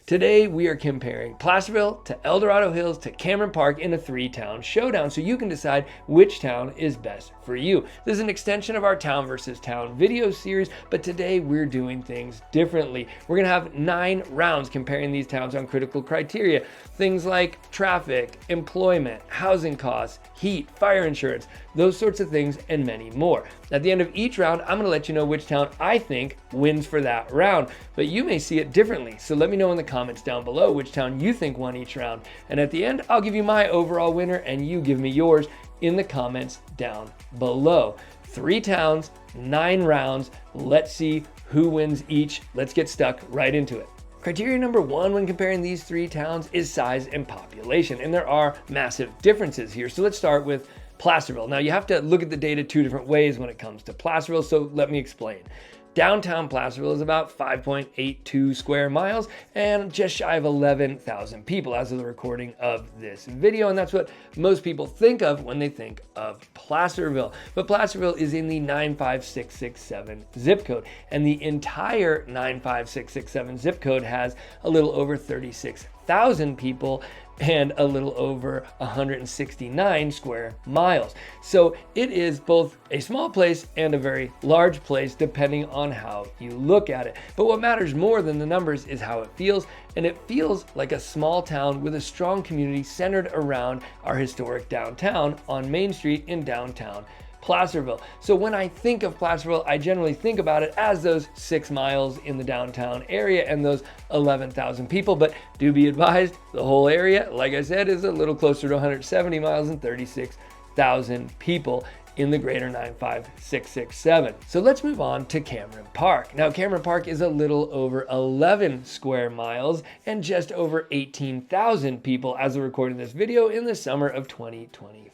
Today we are comparing Placerville to El Dorado Hills to Cameron Park in a 3-town showdown so you can decide which town is best for you. This is an extension of our town versus town video series, but today we're doing things differently. We're gonna have 9 rounds comparing these towns on critical criteria. Things like traffic, employment, housing costs, heat, fire insurance, those sorts of things, and many more. At the end of each round, I'm gonna let you know which town I think wins for that round, but you may see it differently. So let me know in the comments down below which town you think won each round. And at the end, I'll give you my overall winner and you give me yours in the comments down below. 3 towns, 9 rounds. Let's see who wins each. Let's get stuck right into it. Criteria number 1 when comparing these 3 towns is size and population, and there are massive differences here. So let's start with Placerville. Now you have to look at the data 2 different ways when it comes to Placerville, so let me explain. Downtown Placerville is about 5.82 square miles and just shy of 11,000 people as of the recording of this video. And that's what most people think of when they think of Placerville. But Placerville is in the 95667 zip code, and the entire 95667 zip code has a little over 36,000 people and a little over 169 square miles. So it is both a small place and a very large place depending on how you look at it. But what matters more than the numbers is how it feels, and it feels like a small town with a strong community centered around our historic downtown on Main Street in downtown Placerville. So when I think of Placerville, I generally think about it as those 6 miles in the downtown area and those 11,000 people, but do be advised, the whole area, like I said, is a little closer to 170 miles and 36,000 people in the greater 95667. So let's move on to Cameron Park. Now Cameron Park is a little over 11 square miles and just over 18,000 people as of recording this video in the summer of 2025.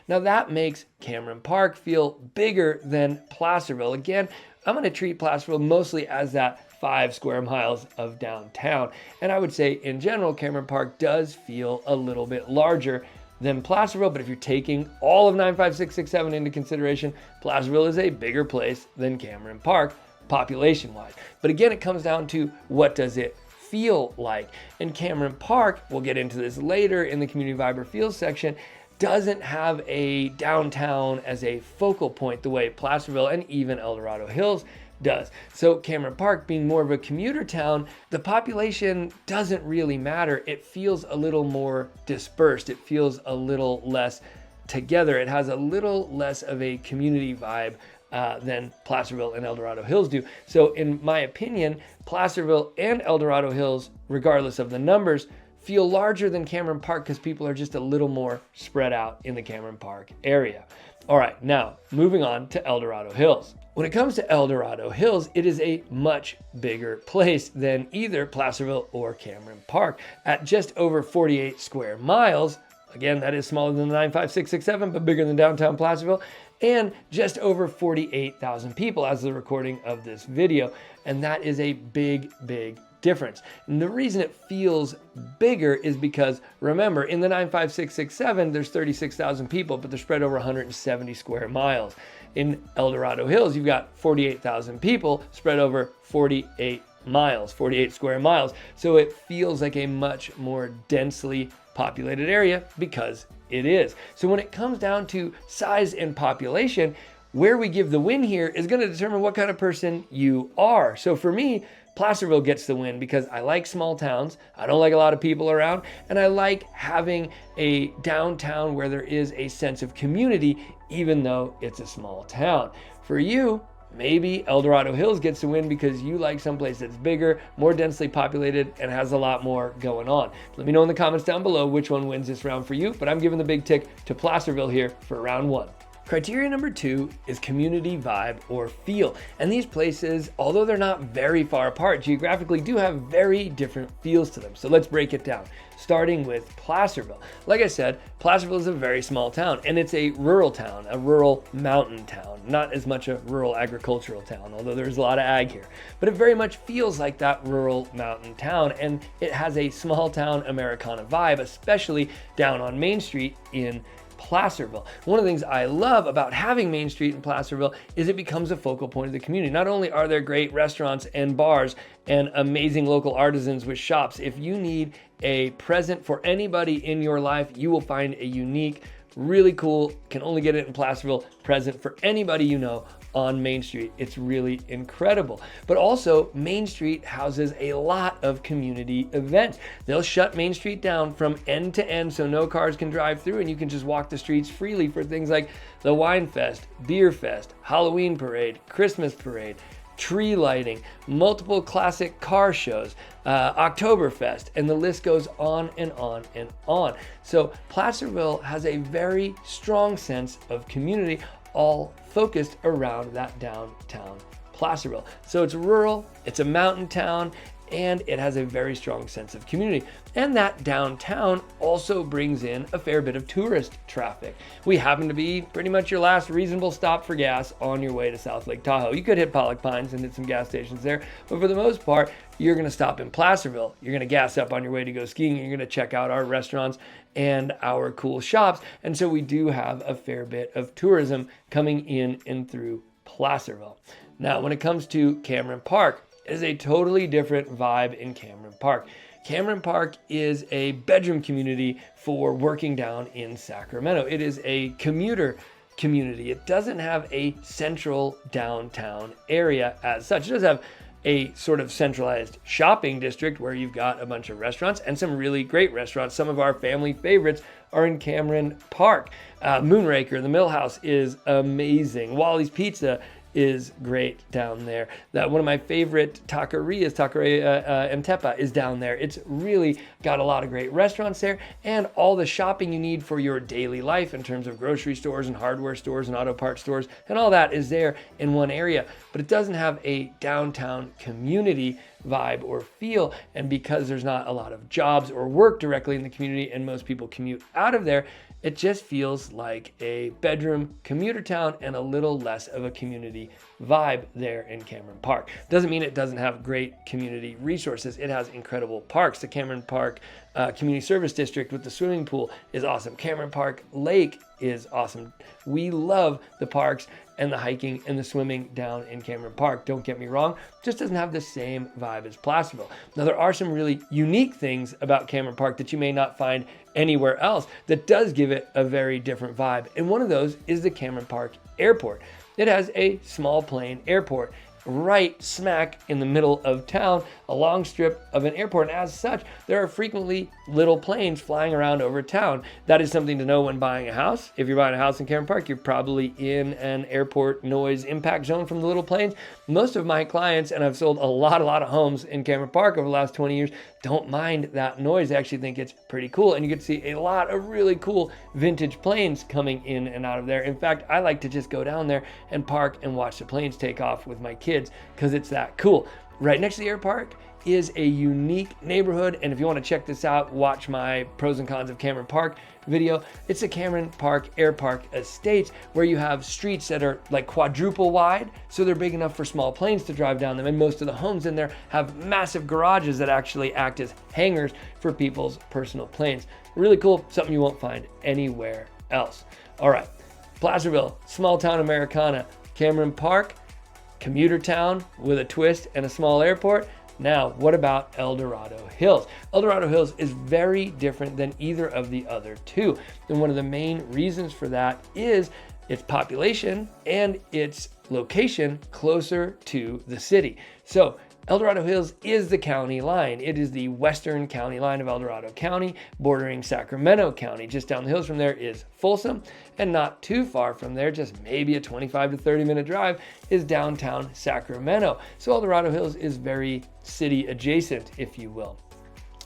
Now that makes Cameron Park feel bigger than Placerville. Again, I'm going to treat Placerville mostly as that 5 square miles of downtown. And I would say in general, Cameron Park does feel a little bit larger than Placerville, but if you're taking all of 95667 into consideration, Placerville is a bigger place than Cameron Park population-wise. But again, it comes down to what does it feel like? And Cameron Park, we'll get into this later in the community vibe or feels section, doesn't have a downtown as a focal point the way Placerville and even El Dorado Hills does. So Cameron Park being more of a commuter town, the population doesn't really matter. It feels a little more dispersed. It feels a little less together. It has a little less of a community vibe than Placerville and El Dorado Hills do. So in my opinion, Placerville and El Dorado Hills, regardless of the numbers, feel larger than Cameron Park because people are just a little more spread out in the Cameron Park area. All right, now moving on to El Dorado Hills. When it comes to El Dorado Hills, it is a much bigger place than either Placerville or Cameron Park at just over 48 square miles. Again, that is smaller than the 95667, but bigger than downtown Placerville, and just over 48,000 people as of the recording of this video. And that is a big, big difference. And the reason it feels bigger is because, remember, in the 95667, there's 36,000 people, but they're spread over 170 square miles. In El Dorado Hills, you've got 48,000 people spread over 48 miles, 48 square miles. So it feels like a much more densely populated area because it is. So when it comes down to size and population, where we give the win here is going to determine what kind of person you are. So for me, Placerville gets the win because I like small towns, I don't like a lot of people around, and I like having a downtown where there is a sense of community, even though it's a small town. For you, maybe El Dorado Hills gets the win because you like someplace that's bigger, more densely populated, and has a lot more going on. Let me know in the comments down below which one wins this round for you, but I'm giving the big tick to Placerville here for round 1. Criteria number 2 is community vibe or feel. And these places, although they're not very far apart geographically, do have very different feels to them. So let's break it down, starting with Placerville. Like I said, Placerville is a very small town, and it's a rural town, a rural mountain town, not as much a rural agricultural town, although there's a lot of ag here. But it very much feels like that rural mountain town, and it has a small town Americana vibe, especially down on Main Street in Placerville. One of the things I love about having Main Street in Placerville is it becomes a focal point of the community. Not only are there great restaurants and bars and amazing local artisans with shops, if you need a present for anybody in your life, you will find a unique, really cool, can only get it in Placerville, present for anybody you know on Main Street. It's really incredible. But also, Main Street houses a lot of community events. They'll shut Main Street down from end to end so no cars can drive through, and you can just walk the streets freely for things like the Wine Fest, Beer Fest, Halloween Parade, Christmas Parade, tree lighting, multiple classic car shows, Oktoberfest, and the list goes on and on and on. So Placerville has a very strong sense of community, all focused around that downtown Placerville. So it's rural, it's a mountain town, and it has a very strong sense of community. And that downtown also brings in a fair bit of tourist traffic. We happen to be pretty much your last reasonable stop for gas on your way to South Lake Tahoe. You could hit Pollock Pines and hit some gas stations there, but for the most part, you're gonna stop in Placerville. You're gonna gas up on your way to go skiing, and you're gonna check out our restaurants and our cool shops. And so we do have a fair bit of tourism coming in and through Placerville. Now, when it comes to Cameron Park, it is a totally different vibe in Cameron Park. Cameron Park is a bedroom community for working down in Sacramento. It is a commuter community. It doesn't have a central downtown area as such. It does have a sort of centralized shopping district where you've got a bunch of restaurants and some really great restaurants. Some of our family favorites are in Cameron Park. Moonraker, the Mill House, is amazing. Wally's Pizza is great down there. That one of my favorite taquerias, Taqueria Mtepa, is down there. It's really got a lot of great restaurants there, and all the shopping you need for your daily life in terms of grocery stores and hardware stores and auto parts stores, and all that is there in one area. But it doesn't have a downtown community vibe or feel, and because there's not a lot of jobs or work directly in the community and most people commute out of there, it just feels like a bedroom commuter town and a little less of a community vibe there in Cameron Park. Doesn't mean it doesn't have great community resources. It has incredible parks. The Cameron Park Community Service District with the swimming pool is awesome. Cameron Park Lake is awesome. We love the parks and the hiking and the swimming down in Cameron Park. Don't get me wrong, just doesn't have the same vibe as Placerville. Now, there are some really unique things about Cameron Park that you may not find anywhere else that does give it a very different vibe. And one of those is the Cameron Park Airport. It has a small plane airport right smack in the middle of town, a long strip of an airport. And as such, there are frequently little planes flying around over town. That is something to know when buying a house. If you're buying a house in Cameron Park, you're probably in an airport noise impact zone from the little planes. Most of my clients, and I've sold a lot of homes in Cameron Park over the last 20 years, don't mind that noise. They actually think it's pretty cool. And you get to see a lot of really cool vintage planes coming in and out of there. In fact, I like to just go down there and park and watch the planes take off with my kids because it's that cool. Right next to the airport is a unique neighborhood. And if you want to check this out, watch my pros and cons of Cameron Park video. It's the Cameron Park Air Park Estates, where you have streets that are like quadruple wide, so they're big enough for small planes to drive down them. And most of the homes in there have massive garages that actually act as hangars for people's personal planes. Really cool, something you won't find anywhere else. All right, Placerville, small town Americana. Cameron Park, commuter town with a twist and a small airport. Now, what about El Dorado Hills? El Dorado Hills is very different than either of the other two. And one of the main reasons for that is its population and its location closer to the city. So El Dorado Hills is the county line. It is the western county line of El Dorado County, bordering Sacramento County. Just down the hills from there is Folsom, and not too far from there, just maybe a 25 to 30 minute drive, is downtown Sacramento. So El Dorado Hills is very city adjacent, if you will.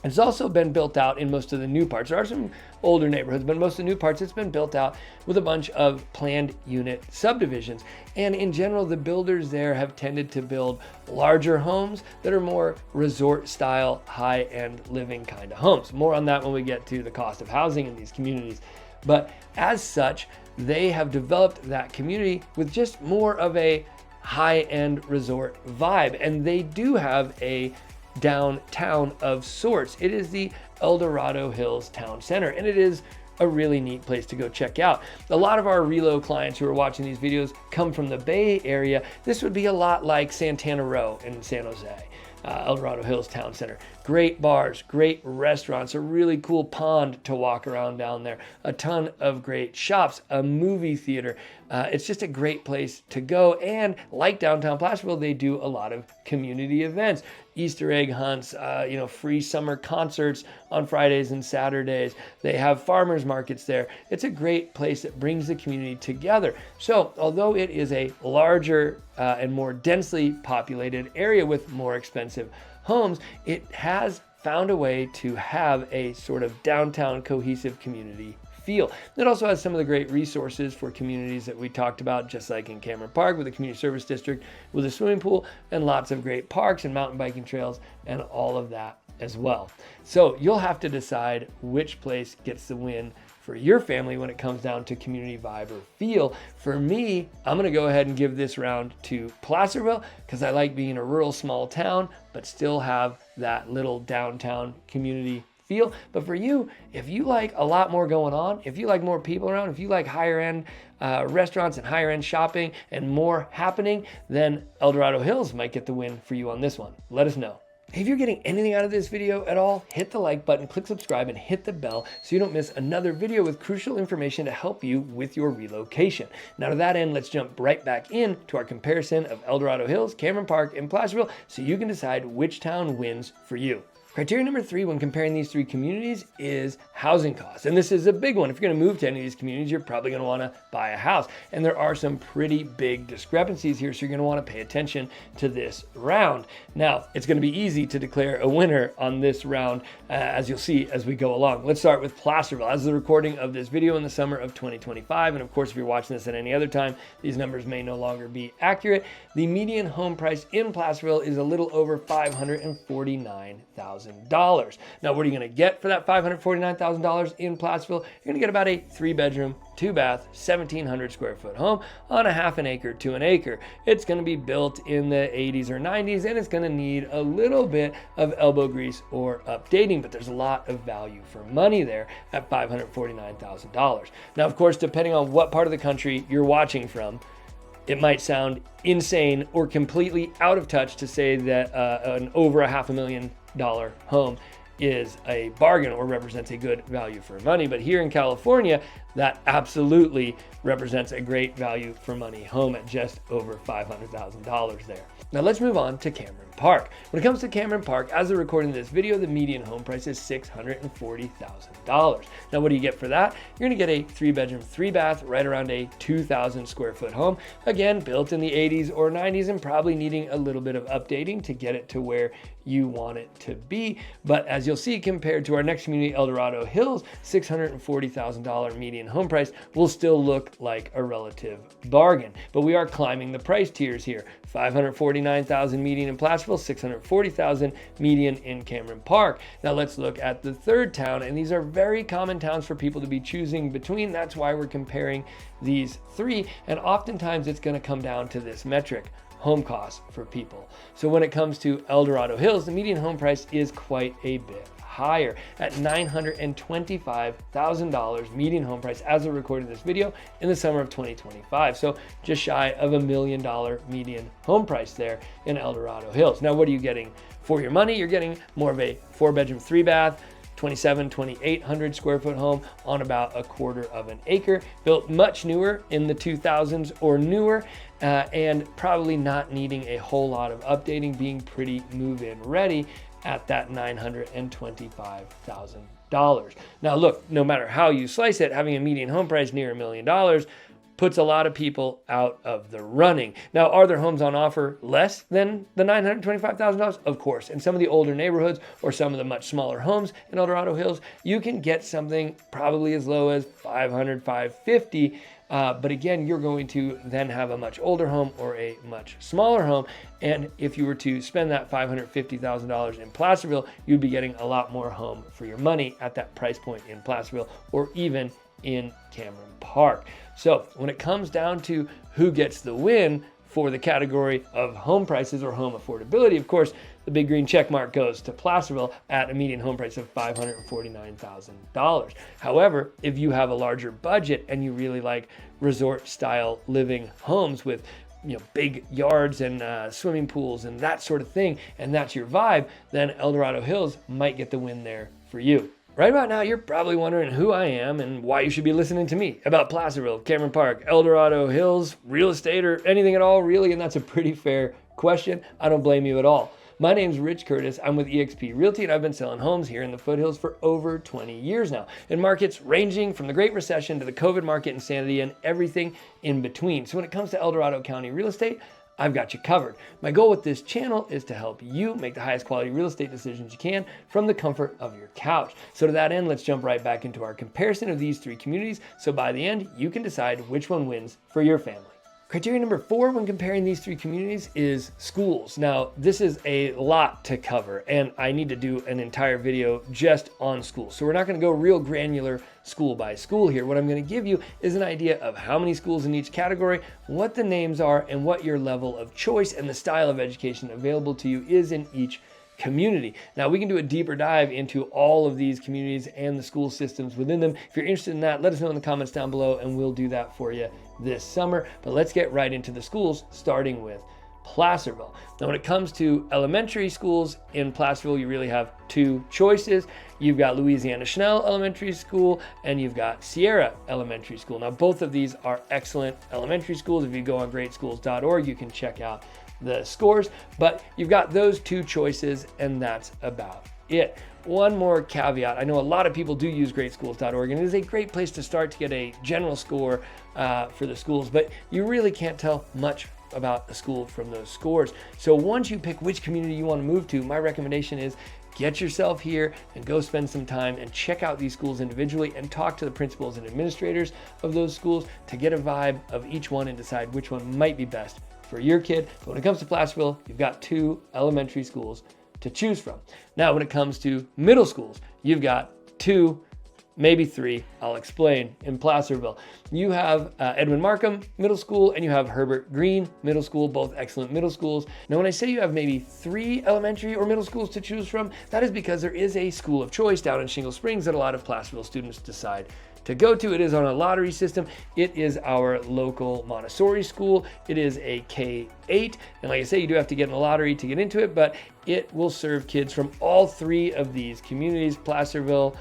It's also been built out in most of the new parts. There are some older neighborhoods, but most of the new parts, it's been built out with a bunch of planned unit subdivisions. And in general, the builders there have tended to build larger homes that are more resort style, high-end living kind of homes. More on that when we get to the cost of housing in these communities. But as such, they have developed that community with just more of a high-end resort vibe. And they do have a downtown of sorts. It is the El Dorado Hills Town Center, and it is a really neat place to go check out. A lot of our relo clients who are watching these videos come from the Bay Area. This would be a lot like Santana Row in San Jose. El Dorado Hills Town Center. Great bars, great restaurants, a really cool pond to walk around down there, a ton of great shops, a movie theater. It's just a great place to go. And like downtown Placerville, they do a lot of community events, Easter egg hunts, free summer concerts on Fridays and Saturdays. They have farmers markets there. It's a great place that brings the community together. So although it is a larger and more densely populated area with more expensive homes, it has found a way to have a sort of downtown cohesive community feel. It also has some of the great resources for communities that we talked about, just like in Cameron Park with a community service district with a swimming pool and lots of great parks and mountain biking trails and all of that as well. So you'll have to decide which place gets the win for your family when it comes down to community vibe or feel. For me, I'm gonna go ahead and give this round to Placerville because I like being a rural small town, but still have that little downtown community feel. But for you, if you like a lot more going on, if you like more people around, if you like higher end restaurants and higher end shopping and more happening, then El Dorado Hills might get the win for you on this one. Let us know. If you're getting anything out of this video at all, hit the like button, click subscribe, and hit the bell so you don't miss another video with crucial information to help you with your relocation. Now to that end, let's jump right back in to our comparison of El Dorado Hills, Cameron Park, and Placerville so you can decide which town wins for you. Criteria number 3 when comparing these 3 communities is housing costs. And this is a big one. If you're going to move to any of these communities, you're probably going to want to buy a house. And there are some pretty big discrepancies here, so you're going to want to pay attention to this round. Now, it's going to be easy to declare a winner on this round, as you'll see as we go along. Let's start with Placerville. As the recording of this video in the summer of 2025, and of course, if you're watching this at any other time, these numbers may no longer be accurate. The median home price in Placerville is a little over $549,000. Now, what are you going to get for that $549,000 in Placerville? You're going to get about a 3-bedroom, 2-bath, 1,700 square foot home on a half an acre to an acre. It's going to be built in the 80s or 90s, and it's going to need a little bit of elbow grease or updating, but there's a lot of value for money there at $549,000. Now, of course, depending on what part of the country you're watching from, it might sound insane or completely out of touch to say that an over $500,000 home is a bargain or represents a good value for money. But here in California, that absolutely represents a great value for money home at just over $500,000 there. Now let's move on to Cameron Park. When it comes to Cameron Park, as of recording this video, the median home price is $640,000. Now what do you get for that? You're gonna get a 3-bedroom, 3-bath, right around a 2,000 square foot home. Again, built in the 80s or 90s and probably needing a little bit of updating to get it to where you want it to be. But as you'll see, compared to our next community, El Dorado Hills, $640,000 median home price will still look like a relative bargain. But we are climbing the price tiers here. $549,000 median in Placerville, $640,000 median in Cameron Park. Now let's look at the third town, and these are very common towns for people to be choosing between. That's why we're comparing these 3, and oftentimes it's going to come down to this metric: home costs for people. So when it comes to El Dorado Hills, the median home price is quite a bit higher at $925,000 median home price as of recording this video in the summer of 2025. So just shy of $1 million median home price there in El Dorado Hills. Now, what are you getting for your money? You're getting more of a 4-bedroom, 3-bath, 2,800 square foot home on about a quarter of an acre, built much newer in the 2000s or newer, and probably not needing a whole lot of updating, being pretty move-in ready at that $925,000. Now look, no matter how you slice it, having a median home price near $1 million puts a lot of people out of the running. Now, are there homes on offer less than the $925,000? Of course. In some of the older neighborhoods or some of the much smaller homes in El Dorado Hills, you can get something probably as low as $500,000, $550,000. But again, you're going to then have a much older home or a much smaller home. And if you were to spend that $550,000 in Placerville, you'd be getting a lot more home for your money at that price point in Placerville or even in Cameron Park. So when it comes down to who gets the win, for the category of home prices or home affordability, of course, the big green check mark goes to Placerville at a median home price of $549,000. However, if you have a larger budget and you really like resort style living homes with big yards and swimming pools and that sort of thing, and that's your vibe, then Dorado Hills might get the win there for you. Right about now, you're probably wondering who I am and why you should be listening to me about Placerville, Cameron Park, Dorado Hills, real estate, or anything at all, really, and that's a pretty fair question. I don't blame you at all. My name's Rich Curtis. I'm with EXP Realty, and I've been selling homes here in the foothills for over 20 years now, in markets ranging from the Great Recession to the COVID market insanity and everything in between. So when it comes to Dorado County real estate, I've got you covered. My goal with this channel is to help you make the highest quality real estate decisions you can from the comfort of your couch. So to that end, let's jump right back into our comparison of these three communities. So by the end, you can decide which one wins for your family. Criteria number 4 when comparing these three communities is schools. Now, this is a lot to cover, and I need to do an entire video just on schools. So we're not going to go real granular school by school here. What I'm going to give you is an idea of how many schools in each category, what the names are, and what your level of choice and the style of education available to you is in each community. Now, we can do a deeper dive into all of these communities and the school systems within them. If you're interested in that, let us know in the comments down below and we'll do that for you this summer. But let's get right into the schools, starting with Placerville. Now, when it comes to elementary schools in Placerville, you really have two choices. You've got Louisiana Schnell Elementary School and you've got Sierra Elementary School. Now, both of these are excellent elementary schools. If you go on greatschools.org, you can check out the scores, but you've got those two choices and that's about it. One more caveat. I know a lot of people do use greatschools.org and it is a great place to start to get a general score for the schools, but you really can't tell much about a school from those scores. So once you pick which community you want to move to, my recommendation is get yourself here and go spend some time and check out these schools individually and talk to the principals and administrators of those schools to get a vibe of each one and decide which one might be best for your kid. But when it comes to Placerville, you've got 2 elementary schools to choose from. Now, when it comes to middle schools, you've got 2, maybe 3. I'll explain. In Placerville, you have Edwin Markham Middle School and you have Herbert Green Middle School, both excellent middle schools. Now, when I say you have maybe 3 elementary or middle schools to choose from, that is because there is a school of choice down in Shingle Springs that a lot of Placerville students decide to go to. It is on a lottery system. It is our local Montessori school. It is a K-8. And like I say, you do have to get in a lottery to get into it, but it will serve kids from all 3 of these communities, Placerville,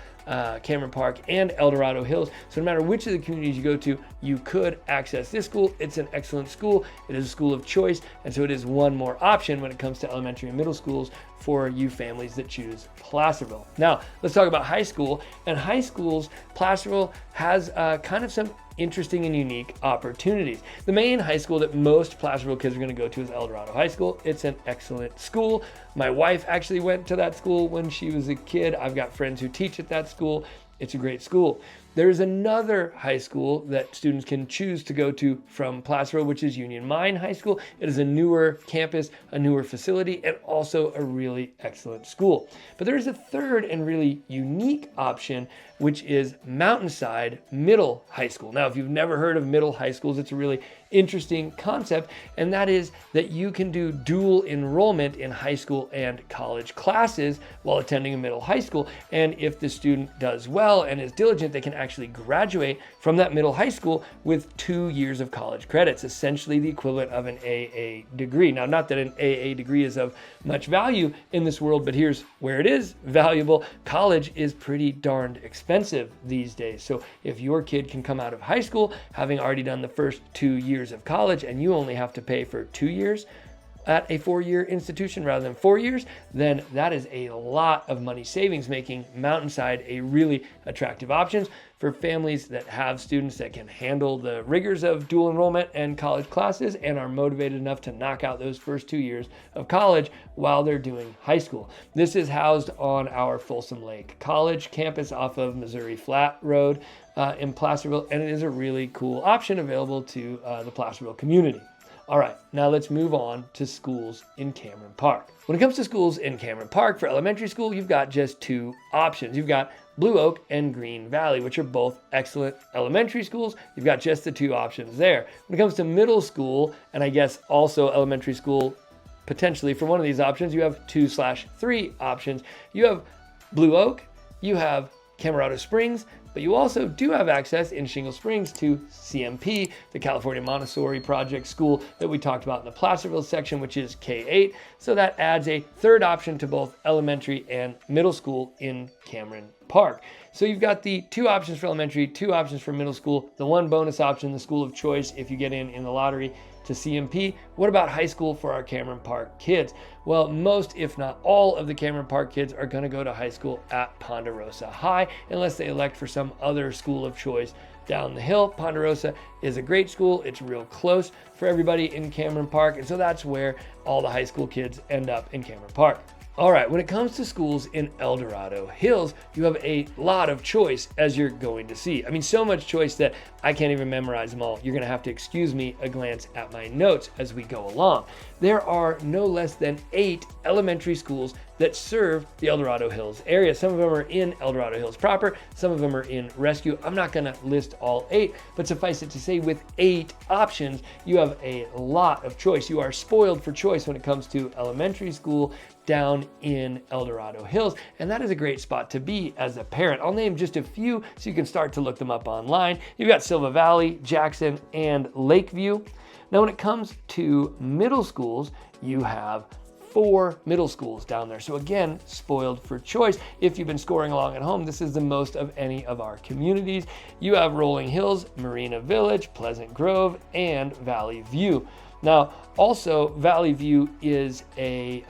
Cameron Park, and Dorado Hills. So no matter which of the communities you go to, you could access this school. It's an excellent school. It is a school of choice. And so it is one more option when it comes to elementary and middle schools for you families that choose Placerville. Now, let's talk about high school. And high schools, Placerville has kind of some interesting and unique opportunities. The main high school that most Placerville kids are going to go to is Dorado High School. It's an excellent school. My wife actually went to that school when she was a kid. I've got friends who teach at that school. It's a great school. There is another high school that students can choose to go to from Placerville, which is Union Mine High School. It is a newer campus, a newer facility, and also a really excellent school. But there is a third and really unique option, which is Mountainside Middle High School. Now, if you've never heard of middle high schools, it's a really interesting concept, and that is that you can do dual enrollment in high school and college classes while attending a middle high school. And if the student does well and is diligent, they can actually graduate from that middle high school with 2 years of college credits, essentially the equivalent of an AA degree. Now, not that an AA degree is of much value in this world, but here's where it is valuable. College is pretty darned expensive these days. So if your kid can come out of high school having already done the first 2 years of college and you only have to pay for 2 years at a 4-year institution rather than 4 years, then that is a lot of money savings, making Mountainside a really attractive option for families that have students that can handle the rigors of dual enrollment and college classes and are motivated enough to knock out those first 2 years of college while they're doing high school. This is housed on our Folsom Lake College campus off of Missouri Flat Road in Placerville, and it is a really cool option available to the Placerville community. All right, now let's move on to schools in Cameron Park. When it comes to schools in Cameron Park, for elementary school, you've got just two options. You've got Blue Oak and Green Valley, which are both excellent elementary schools. You've got just the two options there. When it comes to middle school, and I guess also elementary school, potentially for one of these options, you have 2/3 options. You have Blue Oak, you have Camarado Springs, but you also do have access in Shingle Springs to CMP, the California Montessori Project School that we talked about in the Placerville section, which is K-8. So that adds a third option to both elementary and middle school in Cameron Park. So you've got the two options for elementary, two options for middle school, the one bonus option, the school of choice if you get in the lottery to CMP. What about high school for our Cameron Park kids? Well, most, if not all, of the Cameron Park kids are going to go to high school at Ponderosa High, unless they elect for some other school of choice down the hill. Ponderosa is a great school. It's real close for everybody in Cameron Park, and so that's where all the high school kids end up in Cameron Park. All right, when it comes to schools in El Dorado Hills, you have a lot of choice, as you're going to see. I mean, so much choice that I can't even memorize them all. You're gonna have to excuse me a glance at my notes as we go along. There are no less than 8 elementary schools that serve the El Dorado Hills area. Some of them are in El Dorado Hills proper, some of them are in Rescue. I'm not gonna list all 8, but suffice it to say, with 8 options, you have a lot of choice. You are spoiled for choice when it comes to elementary school down in El Dorado Hills, and that is a great spot to be as a parent. I'll name just a few so you can start to look them up online. You've got Silva Valley, Jackson, and Lakeview. Now, when it comes to middle schools, you have 4 middle schools down there. So again, spoiled for choice. If you've been scoring along at home, this is the most of any of our communities. You have Rolling Hills, Marina Village, Pleasant Grove, and Valley View. Now, also, Valley View is a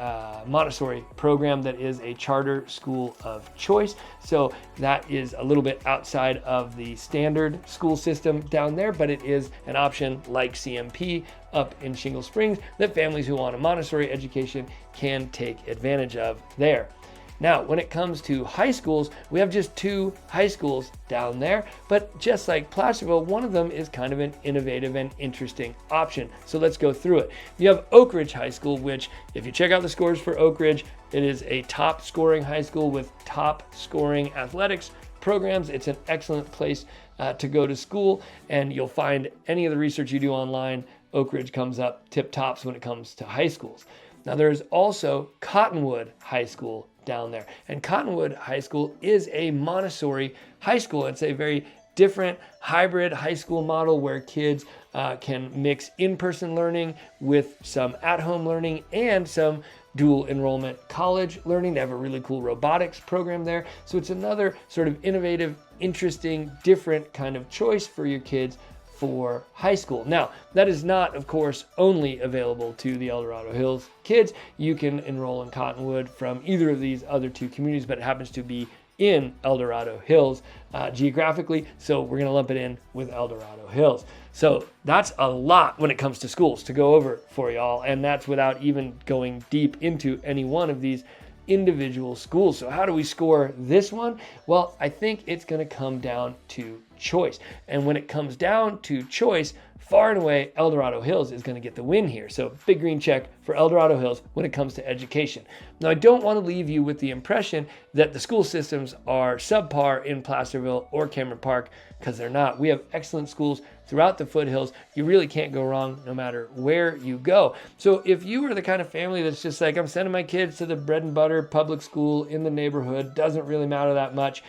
Montessori program that is a charter school of choice. So that is a little bit outside of the standard school system down there, but it is an option like CMP up in Shingle Springs that families who want a Montessori education can take advantage of there. Now, when it comes to high schools, we have just 2 high schools down there, but just like Placerville, one of them is kind of an innovative and interesting option. So let's go through it. You have Oak Ridge High School, which if you check out the scores for Oak Ridge, it is a top scoring high school with top scoring athletics programs. It's an excellent place to go to school, and you'll find any of the research you do online, Oak Ridge comes up tip tops when it comes to high schools. Now, there's also Cottonwood High School down there. And Cottonwood High School is a Montessori high school. It's a very different hybrid high school model where kids can mix in-person learning with some at-home learning and some dual enrollment college learning. They have a really cool robotics program there. So it's another sort of innovative, interesting, different kind of choice for your kids for high school. Now, that is not, of course, only available to the El Dorado Hills kids. You can enroll in Cottonwood from either of these other 2 communities, but it happens to be in El Dorado Hills geographically, so we're gonna lump it in with El Dorado Hills. So that's a lot when it comes to schools to go over for y'all, and that's without even going deep into any one of these individual schools. So how do we score this one? Well, I think it's going to come down to choice. And when it comes down to choice, far and away, El Dorado Hills is going to get the win here. So big green check for El Dorado Hills when it comes to education. Now, I don't want to leave you with the impression that the school systems are subpar in Placerville or Cameron Park, because they're not. We have excellent schools throughout the foothills. You really can't go wrong no matter where you go. So if you are the kind of family that's just like, I'm sending my kids to the bread and butter public school in the neighborhood, doesn't really matter that much,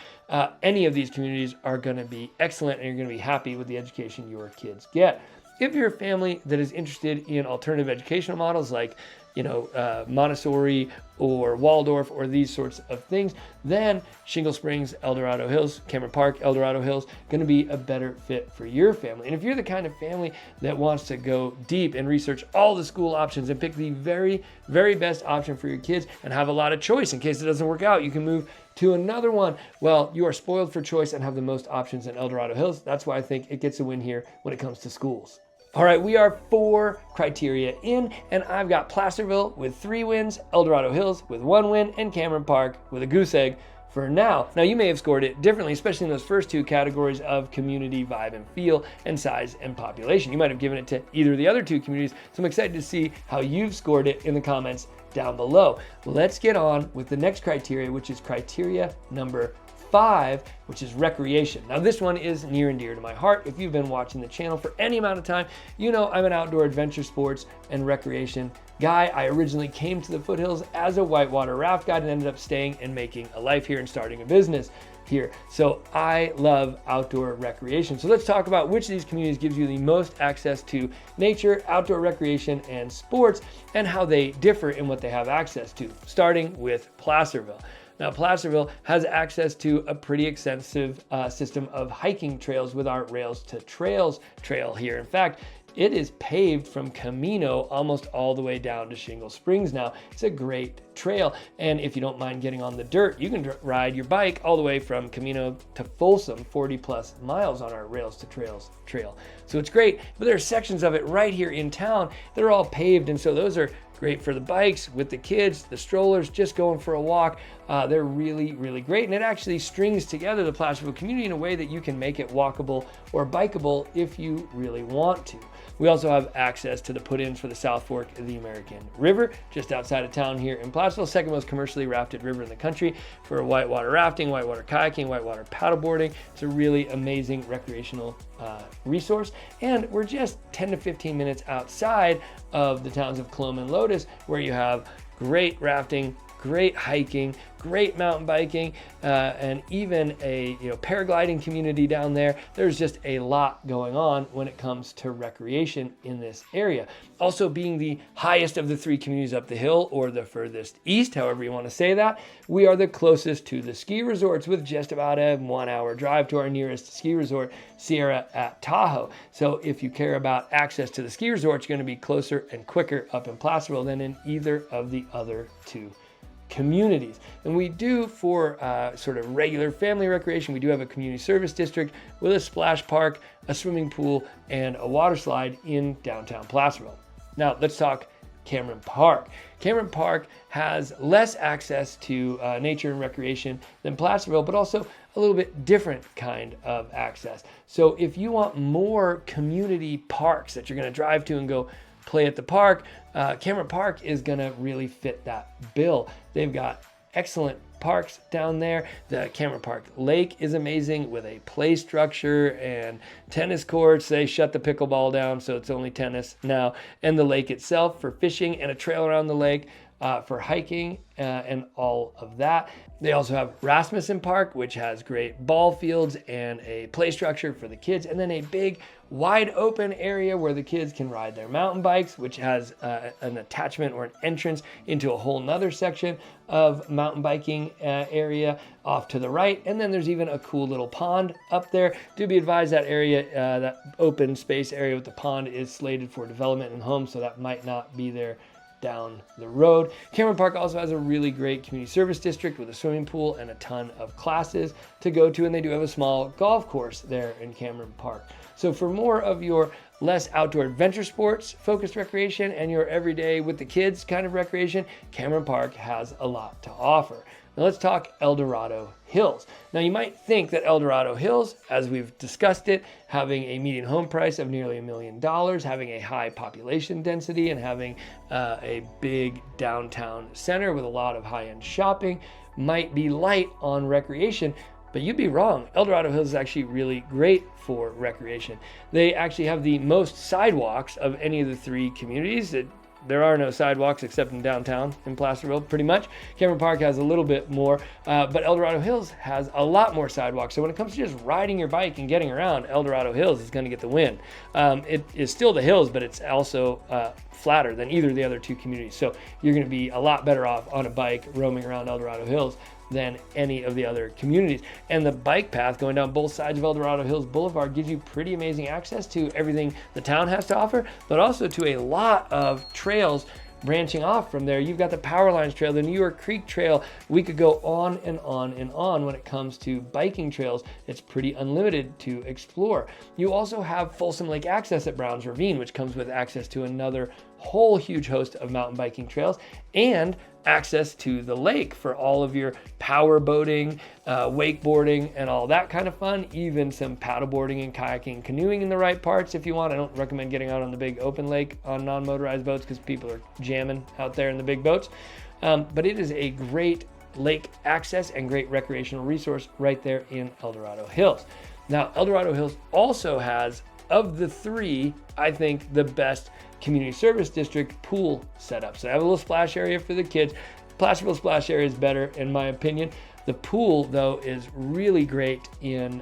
any of these communities are going to be excellent, and you're going to be happy with the education your kids get. If you're a family that is interested in alternative educational models like Montessori or Waldorf or these sorts of things, then Shingle Springs, El Dorado Hills, Cameron Park, El Dorado Hills, going to be a better fit for your family. And if you're the kind of family that wants to go deep and research all the school options and pick the very, very best option for your kids and have a lot of choice in case it doesn't work out, you can move to another one. Well, you are spoiled for choice and have the most options in El Dorado Hills. That's why I think it gets a win here when it comes to schools. All right, we are 4 criteria in, and I've got Placerville with 3 wins, El Dorado Hills with 1 win, and Cameron Park with a goose egg for now. Now, you may have scored it differently, especially in those first two categories of community, vibe, and feel, and size and population. You might have given it to either of the other two communities, so I'm excited to see how you've scored it in the comments down below. Let's get on with the next criteria, which is criteria number 5, which is recreation. Now, this one is near and dear to my heart. If you've been watching the channel for any amount of time, you know I'm an outdoor adventure sports and recreation guy. I originally came to the foothills as a whitewater raft guide and ended up staying and making a life here and starting a business here. So I love outdoor recreation. So let's talk about which of these communities gives you the most access to nature, outdoor recreation, and sports, and how they differ in what they have access to, starting with Placerville. Now, Placerville has access to a pretty extensive system of hiking trails with our Rails to Trails trail here. In fact, it is paved from Camino almost all the way down to Shingle Springs now. It's a great trail. And if you don't mind getting on the dirt, you can ride your bike all the way from Camino to Folsom, 40 plus miles on our Rails to Trails trail. So it's great, but there are sections of it right here in town that are all paved. And so those are great for the bikes, with the kids, the strollers, just going for a walk. They're really, really great. And it actually strings together the Placerville community in a way that you can make it walkable or bikeable if you really want to. We also have access to the put-ins for the South Fork of the American River, just outside of town here in Placerville, second most commercially rafted river in the country for whitewater rafting, whitewater kayaking, whitewater paddleboarding. It's a really amazing recreational resource. And we're just 10 to 15 minutes outside of the towns of Coloma and Lotus, where you have great rafting, great hiking, great mountain biking, and even a paragliding community down there. There's just a lot going on when it comes to recreation in this area. Also, being the highest of the 3 communities up the hill, or the furthest east, however you want to say that, we are the closest to the ski resorts with just about a 1-hour drive to our nearest ski resort, Sierra at Tahoe. So if you care about access to the ski resorts, you're going to be closer and quicker up in Placerville than in either of the other 2 communities. And we do, for sort of regular family recreation, we do have a community service district with a splash park, a swimming pool, and a water slide in downtown Placerville. Now let's talk Cameron Park. Cameron Park has less access to nature and recreation than Placerville, but also a little bit different kind of access. So if you want more community parks that you're going to drive to and go play at the park, Cameron Park is going to really fit that bill. They've got excellent parks down there. The Cameron Park Lake is amazing with a play structure and tennis courts. They shut the pickleball down, so it's only tennis now. And the lake itself for fishing, and a trail around the lake for hiking and all of that. They also have Rasmussen Park, which has great ball fields and a play structure for the kids, and then a big wide open area where the kids can ride their mountain bikes, which has an attachment or an entrance into a whole nother section of mountain biking area off to the right. And then there's even a cool little pond up there. Do be advised that area, that open space area with the pond, is slated for development and homes, so that might not be there down the road. Cameron Park also has a really great community service district with a swimming pool and a ton of classes to go to, and they do have a small golf course there in Cameron Park. So for more of your less outdoor adventure sports focused recreation and your everyday with the kids kind of recreation, Cameron Park has a lot to offer. Now let's talk El Dorado Hills. Now you might think that El Dorado Hills, as we've discussed it, having a median home price of nearly $1 million, having a high population density, and having a big downtown center with a lot of high-end shopping, might be light on recreation. But you'd be wrong. El Dorado Hills is actually really great for recreation. They actually have the most sidewalks of any of the 3 communities. There are no sidewalks except in downtown in Placerville, pretty much. Cameron Park has a little bit more, but El Dorado Hills has a lot more sidewalks. So when it comes to just riding your bike and getting around, El Dorado Hills is going to get the win. It is still the hills, but it's also flatter than either of the other 2 communities. So you're going to be a lot better off on a bike roaming around El Dorado Hills than any of the other communities. And the bike path going down both sides of El Dorado Hills Boulevard gives you pretty amazing access to everything the town has to offer, but also to a lot of trails branching off from there. You've got the Power Lines Trail, the New York Creek Trail. We could go on and on and on when it comes to biking trails. It's pretty unlimited to explore. You also have Folsom Lake access at Browns Ravine, which comes with access to another whole huge host of mountain biking trails, and access to the lake for all of your power boating, wakeboarding, and all that kind of fun. Even some paddleboarding and kayaking, canoeing in the right parts if you want. I don't recommend getting out on the big open lake on non-motorized boats because people are jamming out there in the big boats. But it is a great lake access and great recreational resource right there in El Dorado Hills. Now, El Dorado Hills also has, of the three, I think the best community service district pool setup. So I have a little splash area for the kids. Placerville splash area is better in my opinion. The pool though is really great in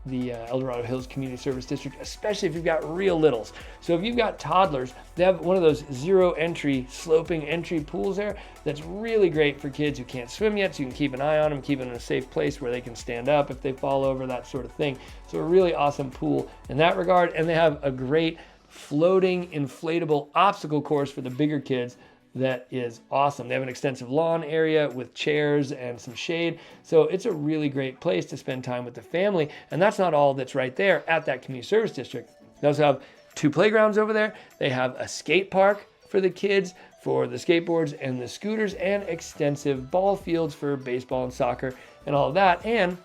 the El Dorado Hills Community Service District, especially if you've got real littles. So if you've got toddlers, they have one of those zero entry, sloping entry pools there that's really great for kids who can't swim yet, so you can keep an eye on them, keep them in a safe place where they can stand up if they fall over, that sort of thing. So a really awesome pool in that regard. And they have a great floating inflatable obstacle course for the bigger kids that is awesome. They have an extensive lawn area with chairs and some shade. So it's a really great place to spend time with the family. And that's not all that's right there at that community service district. They also have 2 playgrounds over there. They have a skate park for the kids, for the skateboards and the scooters, and extensive ball fields for baseball and soccer and all of that. And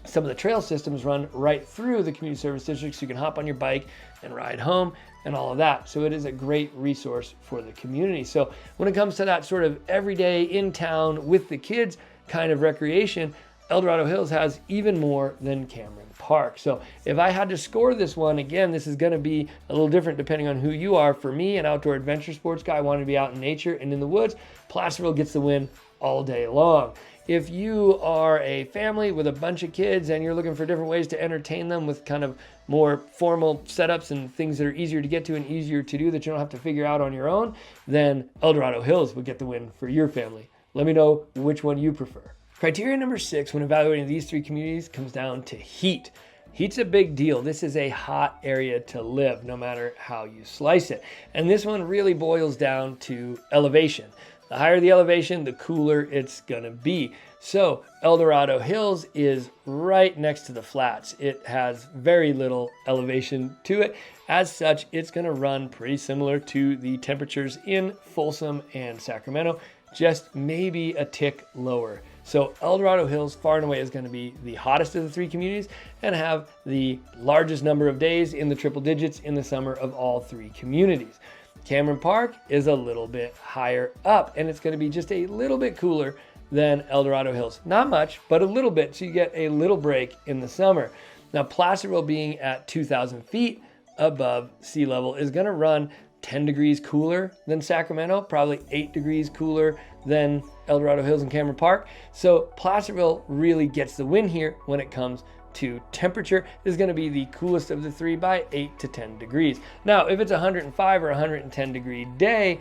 some of the trail systems run right through the community service district, so you can hop on your bike and ride home and all of that. So it is a great resource for the community. So when it comes to that sort of everyday in town with the kids kind of recreation, El Dorado Hills has even more than Cameron Park. So if I had to score this one, again, this is going to be a little different depending on who you are. For me, an outdoor adventure sports guy, I want to be out in nature and in the woods. Placerville gets the win all day long. If you are a family with a bunch of kids and you're looking for different ways to entertain them with kind of more formal setups and things that are easier to get to and easier to do that you don't have to figure out on your own, then El Dorado Hills would get the win for your family. Let me know which one you prefer. Criteria number 6 when evaluating these 3 communities comes down to heat. Heat's a big deal. This is a hot area to live, no matter how you slice it. And this one really boils down to elevation. The higher the elevation, the cooler it's gonna be. So El Dorado Hills is right next to the flats. It has very little elevation to it. As such, it's gonna run pretty similar to the temperatures in Folsom and Sacramento, just maybe a tick lower. So El Dorado Hills far and away is going to be the hottest of the 3 communities and have the largest number of days in the triple digits in the summer of all 3 communities. Cameron Park is a little bit higher up and it's going to be just a little bit cooler than El Dorado Hills. Not much, but a little bit, so you get a little break in the summer. Now Placerville being at 2,000 feet above sea level is going to run 10 degrees cooler than Sacramento, probably 8 degrees cooler than El Dorado Hills and Cameron Park. So Placerville really gets the win here when it comes to temperature. This is going to be the coolest of the 3 by 8 to 10 degrees. Now, if it's 105 or 110 degree day,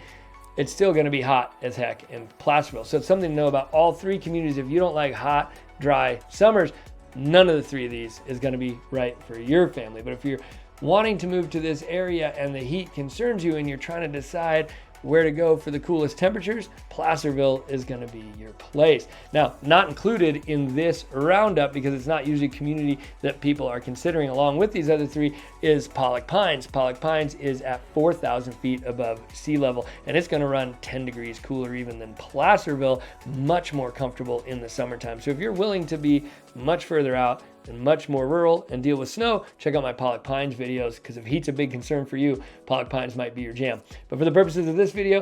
it's still going to be hot as heck in Placerville. So it's something to know about all 3 communities. If you don't like hot, dry summers, none of the 3 of these is going to be right for your family. But if you're wanting to move to this area and the heat concerns you and you're trying to decide where to go for the coolest temperatures, Placerville is going to be your place. Now, not included in this roundup, because it's not usually a community that people are considering along with these other 3, is Pollock Pines. Pollock Pines is at 4,000 feet above sea level, and it's going to run 10 degrees cooler even than Placerville, much more comfortable in the summertime. So if you're willing to be much further out and much more rural and deal with snow, check out my Pollock Pines videos, because if heat's a big concern for you, Pollock Pines might be your jam. But for the purposes of this video,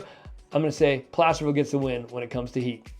I'm going to say Placerville gets the win when it comes to heat.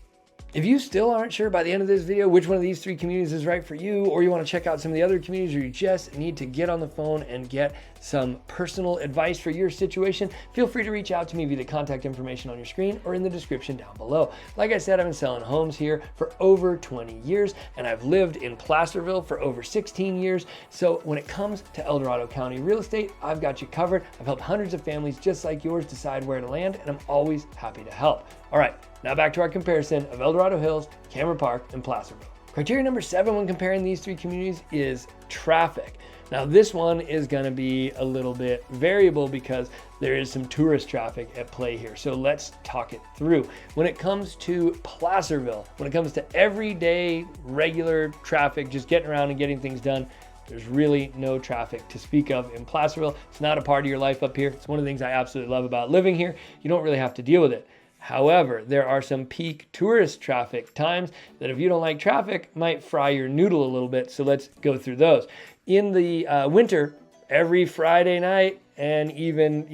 If you still aren't sure by the end of this video which one of these 3 communities is right for you, or you want to check out some of the other communities, or you just need to get on the phone and get some personal advice for your situation, feel free to reach out to me via the contact information on your screen or in the description down below. Like I said, I've been selling homes here for over 20 years, and I've lived in Placerville for over 16 years. So when it comes to El Dorado County real estate, I've got you covered. I've helped hundreds of families just like yours decide where to land, and I'm always happy to help. All right, now back to our comparison of El Dorado Hills, Cameron Park, and Placerville. Criteria number 7 when comparing these 3 communities is traffic. Now this one is going to be a little bit variable because there is some tourist traffic at play here. So let's talk it through. When it comes to Placerville, when it comes to everyday regular traffic, just getting around and getting things done, there's really no traffic to speak of in Placerville. It's not a part of your life up here. It's one of the things I absolutely love about living here. You don't really have to deal with it. However, there are some peak tourist traffic times that if you don't like traffic might fry your noodle a little bit. So let's go through those. In the winter, every Friday night and even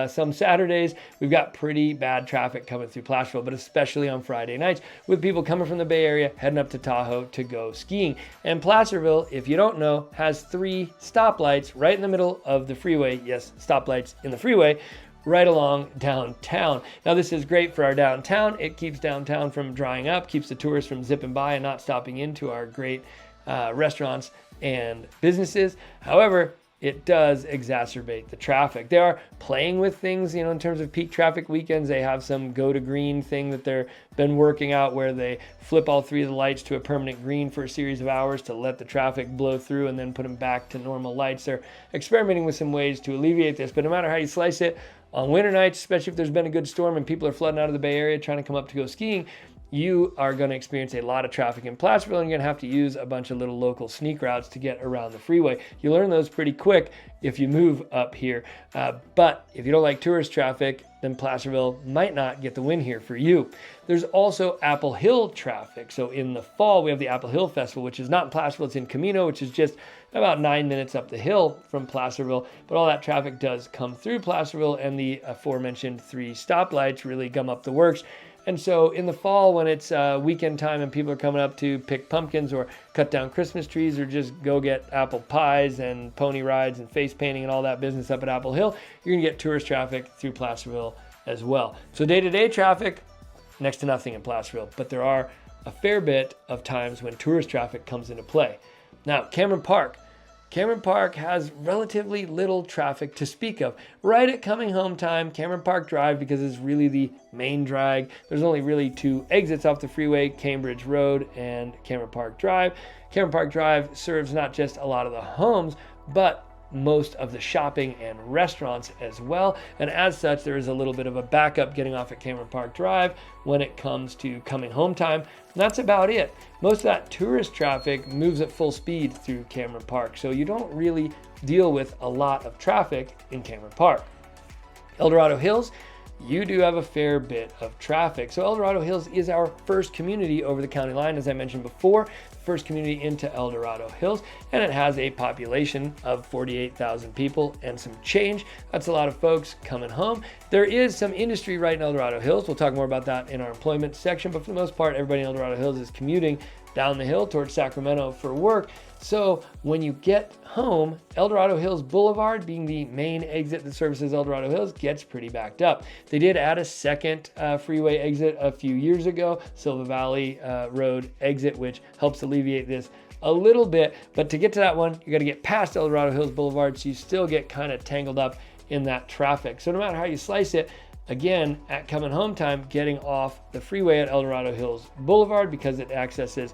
some Saturdays, we've got pretty bad traffic coming through Placerville, but especially on Friday nights with people coming from the Bay Area heading up to Tahoe to go skiing. And Placerville, if you don't know, has 3 stoplights right in the middle of the freeway. Yes, stoplights in the freeway right along downtown. Now this is great for our downtown. It keeps downtown from drying up, keeps the tourists from zipping by and not stopping into our great restaurants and businesses. However, it does exacerbate the traffic. They are playing with things, in terms of peak traffic weekends. They have some go to green thing that they've been working out where they flip all 3 of the lights to a permanent green for a series of hours to let the traffic blow through and then put them back to normal lights. They're experimenting with some ways to alleviate this, but no matter how you slice it, on winter nights, especially if there's been a good storm and people are flooding out of the Bay Area trying to come up to go skiing, you are going to experience a lot of traffic in Placerville, and you're going to have to use a bunch of little local sneak routes to get around the freeway. You learn those pretty quick if you move up here. But if you don't like tourist traffic, then Placerville might not get the win here for you. There's also Apple Hill traffic. So in the fall, we have the Apple Hill Festival, which is not in Placerville, it's in Camino, which is just about 9 minutes up the hill from Placerville. But all that traffic does come through Placerville, and the aforementioned 3 stoplights really gum up the works. And so in the fall, when it's weekend time and people are coming up to pick pumpkins or cut down Christmas trees or just go get apple pies and pony rides and face painting and all that business up at Apple Hill, you're going to get tourist traffic through Placerville as well. So day-to-day traffic, next to nothing in Placerville, but there are a fair bit of times when tourist traffic comes into play. Now, Cameron Park. Cameron Park has relatively little traffic to speak of. Right at coming home time, Cameron Park Drive, because it's really the main drag, there's only really 2 exits off the freeway, Cambridge Road and Cameron Park Drive. Cameron Park Drive serves not just a lot of the homes, but most of the shopping and restaurants as well. And as such, there is a little bit of a backup getting off at Cameron Park Drive when it comes to coming home time. And that's about it. Most of that tourist traffic moves at full speed through Cameron Park, so you don't really deal with a lot of traffic in Cameron Park. El Dorado Hills, you do have a fair bit of traffic. So El Dorado Hills is our first community over the county line, as I mentioned before, first community into El Dorado Hills, and it has a population of 48,000 people and some change. That's a lot of folks coming home. There is some industry right in El Dorado Hills. We'll talk more about that in our employment section, but for the most part, everybody in El Dorado Hills is commuting down the hill towards Sacramento for work. So when you get home, El Dorado Hills Boulevard, being the main exit that services El Dorado Hills, gets pretty backed up. They did add a second freeway exit a few years ago, Silva Valley Road exit, which helps alleviate this a little bit. But to get to that one, you got to get past El Dorado Hills Boulevard, so you still get kind of tangled up in that traffic. So no matter how you slice it, again, at coming home time, getting off the freeway at El Dorado Hills Boulevard, because it accesses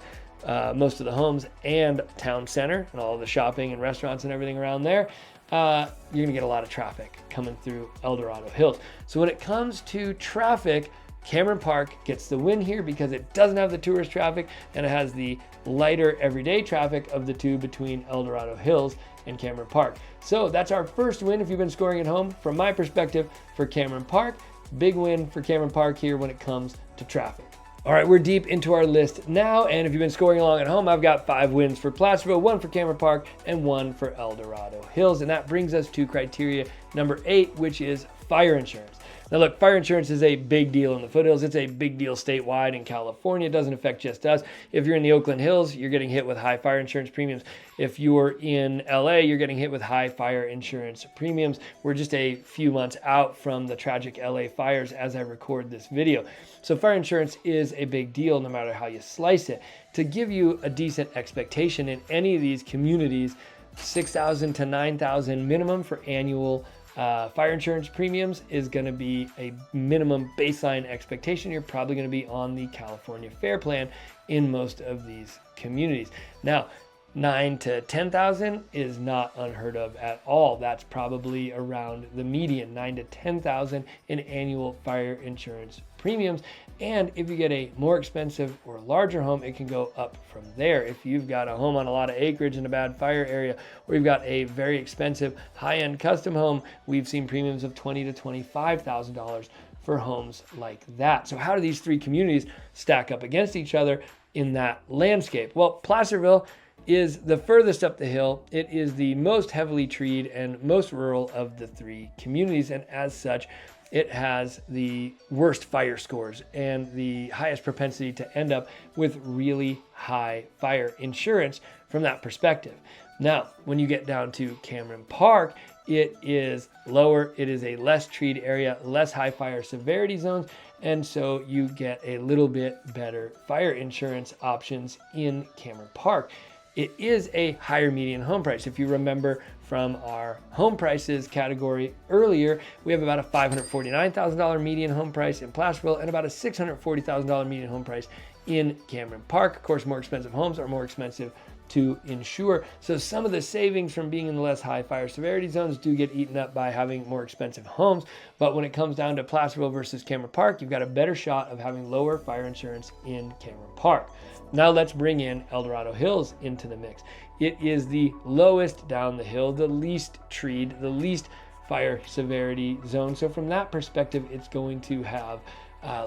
most of the homes and town center and all the shopping and restaurants and everything around there, you're gonna get a lot of traffic coming through El Dorado Hills. So when it comes to traffic, Cameron Park gets the win here because it doesn't have the tourist traffic and it has the lighter everyday traffic of the 2 between El Dorado Hills and Cameron Park. So that's our first win if you've been scoring at home from my perspective for Cameron Park. Big win for Cameron Park here when it comes to traffic. All right, we're deep into our list now, and if you've been scoring along at home, I've got 5 wins for Placerville, 1 for Cameron Park, and 1 for El Dorado Hills, and that brings us to criteria number 8, which is fire insurance. Now look, fire insurance is a big deal in the foothills. It's a big deal statewide in California. It doesn't affect just us. If you're in the Oakland Hills, you're getting hit with high fire insurance premiums. If you're in LA, you're getting hit with high fire insurance premiums. We're just a few months out from the tragic LA fires as I record this video. So fire insurance is a big deal no matter how you slice it. To give you a decent expectation in any of these communities, $6,000 to $9,000 minimum for annual fire insurance premiums is going to be a minimum baseline expectation. You're probably going to be on the California Fair Plan in most of these communities. Now, 9 to 10,000 is not unheard of at all. That's probably around the median, 9 to 10,000 in annual fire insurance premiums. And if you get a more expensive or larger home, it can go up from there. If you've got a home on a lot of acreage in a bad fire area, or you've got a very expensive high-end custom home, we've seen premiums of $20,000 to $25,000 for homes like that. So how do these three communities stack up against each other in that landscape? Well, Placerville is the furthest up the hill. It is the most heavily treed and most rural of the three communities, and as such, it has the worst fire scores and the highest propensity to end up with really high fire insurance from that perspective. Now, when you get down to Cameron Park, it is lower. It is a less treed area, less high fire severity zones, and so you get a little bit better fire insurance options in Cameron Park. It is a higher median home price. If you remember from our home prices category earlier, we have about a $549,000 median home price in Placerville and about a $640,000 median home price in Cameron Park. Of course, more expensive homes are more expensive to insure. So some of the savings from being in the less high fire severity zones do get eaten up by having more expensive homes. But when it comes down to Placerville versus Cameron Park, you've got a better shot of having lower fire insurance in Cameron Park. Now let's bring in El Dorado Hills into the mix. It is the lowest down the hill, the least treed, the least fire severity zone. So from that perspective, it's going to have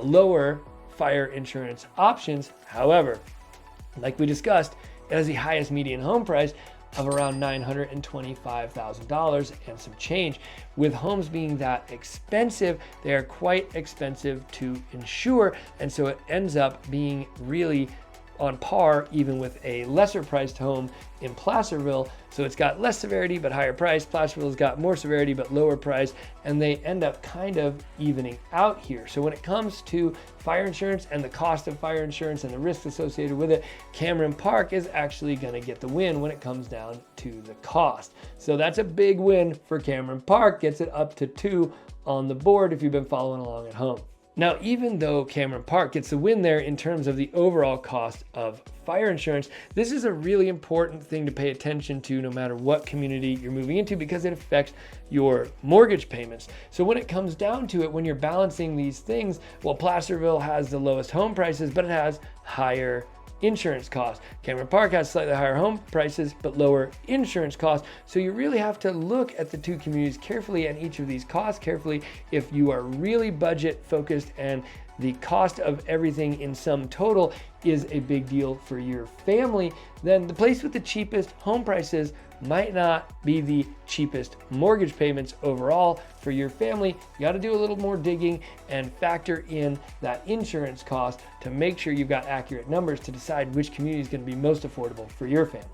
lower fire insurance options. However, like we discussed, it has the highest median home price of around $925,000 and some change. With homes being that expensive, they are quite expensive to insure, and so it ends up being really on par even with a lesser priced home in Placerville. So it's got less severity but higher price. Placerville's got more severity but lower price, and they end up kind of evening out here. So when it comes to fire insurance and the cost of fire insurance and the risks associated with it, Cameron Park is actually going to get the win when it comes down to the cost. So that's a big win for Cameron Park, gets it up to 2 on the board if you've been following along at home. Now, even though Cameron Park gets the win there in terms of the overall cost of fire insurance, this is a really important thing to pay attention to no matter what community you're moving into, because it affects your mortgage payments. So when it comes down to it, when you're balancing these things, well, Placerville has the lowest home prices, but it has higher insurance costs. Cameron Park has slightly higher home prices, but lower insurance costs. So you really have to look at the two communities carefully and each of these costs carefully. If you are really budget focused and the cost of everything in sum total is a big deal for your family, then the place with the cheapest home prices might not be the cheapest mortgage payments overall for your family. You got to do a little more digging and factor in that insurance cost to make sure you've got accurate numbers to decide which community is going to be most affordable for your family.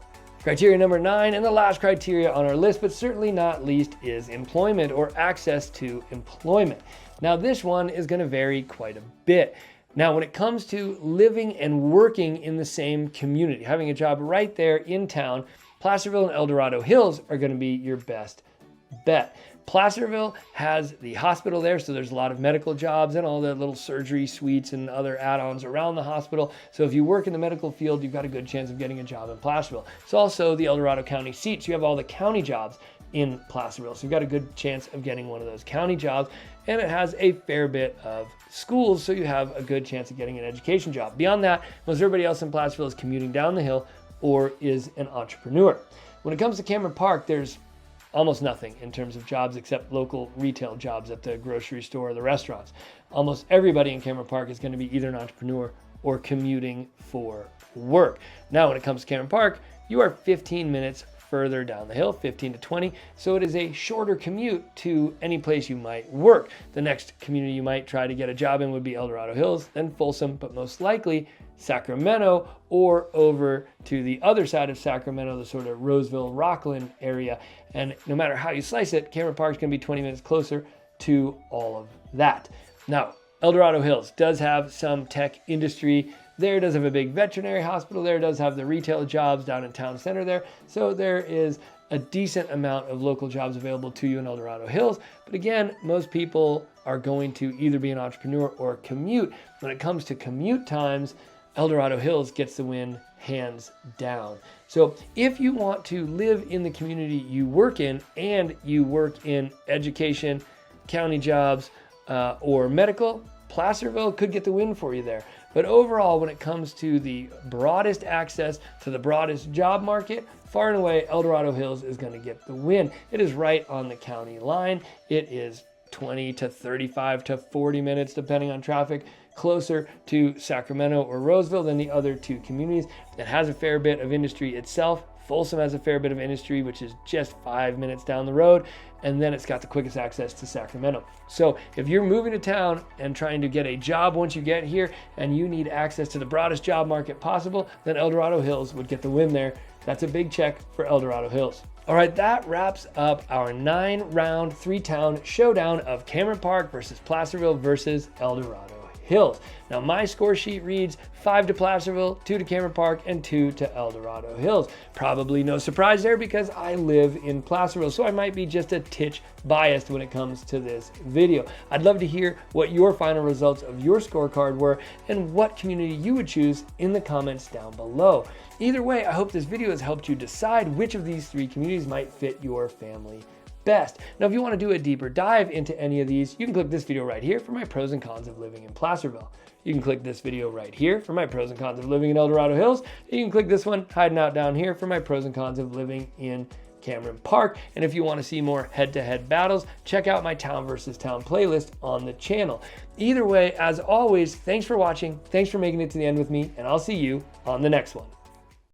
Criteria number 9, and the last criteria on our list, but certainly not least, is employment or access to employment. Now, this one is going to vary quite a bit. Now, when it comes to living and working in the same community, having a job right there in town, Placerville and El Dorado Hills are going to be your best bet. Placerville has the hospital there, so there's a lot of medical jobs and all the little surgery suites and other add-ons around the hospital. So if you work in the medical field, you've got a good chance of getting a job in Placerville. It's also the El Dorado County seat, so you have all the county jobs in Placerville. So you've got a good chance of getting one of those county jobs, and it has a fair bit of schools, so you have a good chance of getting an education job. Beyond that, most everybody else in Placerville is commuting down the hill or is an entrepreneur. When it comes to Cameron Park, there's almost nothing in terms of jobs except local retail jobs at the grocery store or the restaurants. Almost everybody in Cameron Park is going to be either an entrepreneur or commuting for work. Now, when it comes to Cameron Park, you are 15 minutes further down the hill, 15 to 20, so it is a shorter commute to any place you might work. The next community you might try to get a job in would be El Dorado Hills, then Folsom, but most likely Sacramento, or over to the other side of Sacramento, the sort of Roseville, Rockland area. And no matter how you slice it, Cameron Park is going to be 20 minutes closer to all of that. Now, El Dorado Hills does have some tech industry there, does have a big veterinary hospital there, does have the retail jobs down in town center there. So there is a decent amount of local jobs available to you in El Dorado Hills. But again, most people are going to either be an entrepreneur or commute. When it comes to commute times, El Dorado Hills gets the win hands down. So if you want to live in the community you work in and you work in education, county jobs, or medical, Placerville could get the win for you there. But overall, when it comes to the broadest access to the broadest job market, far and away, El Dorado Hills is going to get the win. It is right on the county line. It is 20 to 35 to 40 minutes, depending on traffic, closer to Sacramento or Roseville than the other two communities. It has a fair bit of industry itself. Folsom has a fair bit of industry, which is just 5 minutes down the road. And then it's got the quickest access to Sacramento. So if you're moving to town and trying to get a job once you get here and you need access to the broadest job market possible, then El Dorado Hills would get the win there. That's a big check for El Dorado Hills. All right, that wraps up our 9-round, 3-town showdown of Cameron Park versus Placerville versus El Dorado Hills. Now my score sheet reads 5 to Placerville, 2 to Cameron Park, and 2 to El Dorado Hills. Probably no surprise there because I live in Placerville, so I might be just a titch biased when it comes to this video. I'd love to hear what your final results of your scorecard were and what community you would choose in the comments down below. Either way, I hope this video has helped you decide which of these 3 communities might fit your family best. Now, if you want to do a deeper dive into any of these, you can click this video right here for my pros and cons of living in Placerville. You can click this video right here for my pros and cons of living in El Dorado Hills. You can click this one hiding out down here for my pros and cons of living in Cameron Park. And if you want to see more head-to-head battles, check out my town versus town playlist on the channel. Either way, as always, thanks for watching. Thanks for making it to the end with me, and I'll see you on the next one.